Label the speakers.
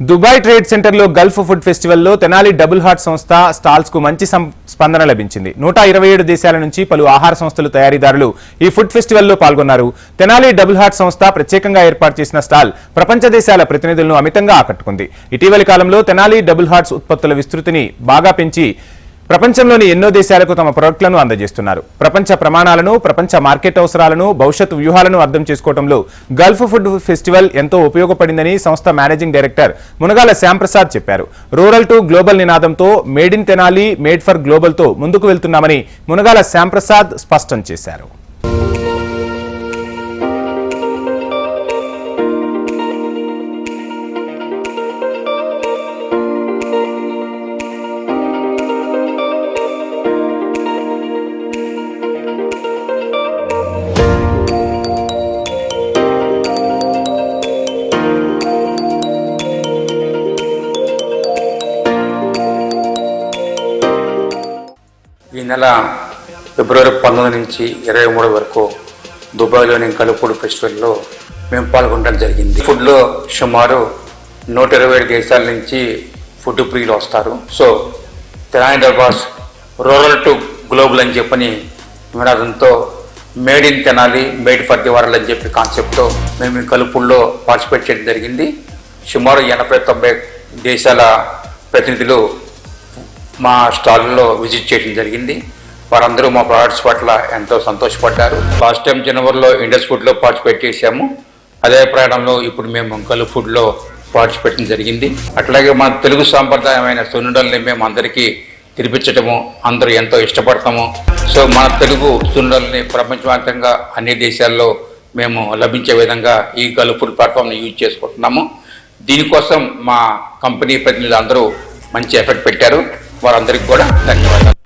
Speaker 1: Dubai trade సెంటర్లో gulf food ఫెస్టివల్లో Tenali double heart సంస్థ స్టాల్స్ కు మంచి స్పందన లభించింది. 127 దేశాల నుంచి పలు ఆహార సంస్థలు తయారీదారులు ఈ ఫుడ్ ఫెస్టివల్లో పాల్గొన్నారు. తెనాలి డబుల్ హార్ట్ సంస్థ ప్రత్యేకంగా ఏర్పాటు చేసిన స్టాల్ ప్రపంచ దేశాల ప్రతినిధులను అమితంగా ఆకట్టుకుంది. ఇటీవలి కాలంలో తెనాలి డబుల్ హార్ట్స్ ఉత్పత్తుల విస్తృతిని బాగా పెంచి ప్రపంచంలోని ఎన్నో దేశాలకు తమ ప్రొడక్ట్లను అందజేస్తున్నారు. ప్రపంచ ప్రమాణాలను, ప్రపంచ మార్కెట్ అవసరాలను, భవిష్యత్ వ్యూహాలను అర్థం చేసుకోవడంలో గల్ఫ్ ఫుడ్ ఫెస్టివల్ ఎంతో ఉపయోగపడిందని సంస్థ మేనేజింగ్ డైరెక్టర్ మునగాల శ్యాంప్రసాద్ చెప్పారు. రూరల్ టు గ్లోబల్ నినాదంతో made in Tenali, made for గ్లోబల్తో ముందుకు వెళ్తున్నామని మునగాల శ్యాంప్రసాద్ స్పష్టం చేశారు.
Speaker 2: ఈ నెల ఫిబ్రవరి 19 నుంచి 23 వరకు దుబాయ్లోని గల్ఫ్ ఫుడ్ ఫెస్టివల్లో మేము పాల్గొనడం జరిగింది. ఫుడ్లో సుమారు 127 దేశాల నుంచి ఫుడ్ ప్రియులు వస్తారు. So Tenali double hearts rural to global అని చెప్పని నినాదంతో made in Tenali, made for the world అని చెప్పి కాన్సెప్ట్తో మేము ఈ గల్ఫ్ ఫుడ్లో పార్టిసిపేట్ చేయడం జరిగింది. సుమారు 80-90 దేశాల ప్రతినిధులు మా స్టాల్లో విజిట్ చేయడం జరిగింది. వారందరూ మా ప్రోడక్ట్స్ పట్ల ఎంతో సంతోషపడ్డారు. లాస్ట్ టైం జనవరిలో ఇండస్ ఫుడ్లో పార్టిసిపేట్ చేశాము. అదే ప్రయాణంలో ఇప్పుడు మేము గల్ఫ్ ఫుడ్లో పార్టిసిపేట్ చేయడం జరిగింది. అట్లాగే మన తెలుగు సాంప్రదాయమైన సున్నుండల్ని మేము అందరికీ తినిపించటము అందరూ ఎంతో ఇష్టపడతాము. సో మన తెలుగు సున్నుండల్ని ప్రపంచవ్యాప్తంగా అన్ని దేశాల్లో మేము లభించే విధంగా ఈ గల్ఫ్ ఫుడ్ ప్లాట్ఫామ్ని యూజ్ చేసుకుంటున్నాము. దీనికోసం మా కంపెనీ ప్రతినిధులు అందరూ మంచి ఎఫర్ట్ పెట్టారు. వారందరికీ కూడా ధన్యవాదాలు.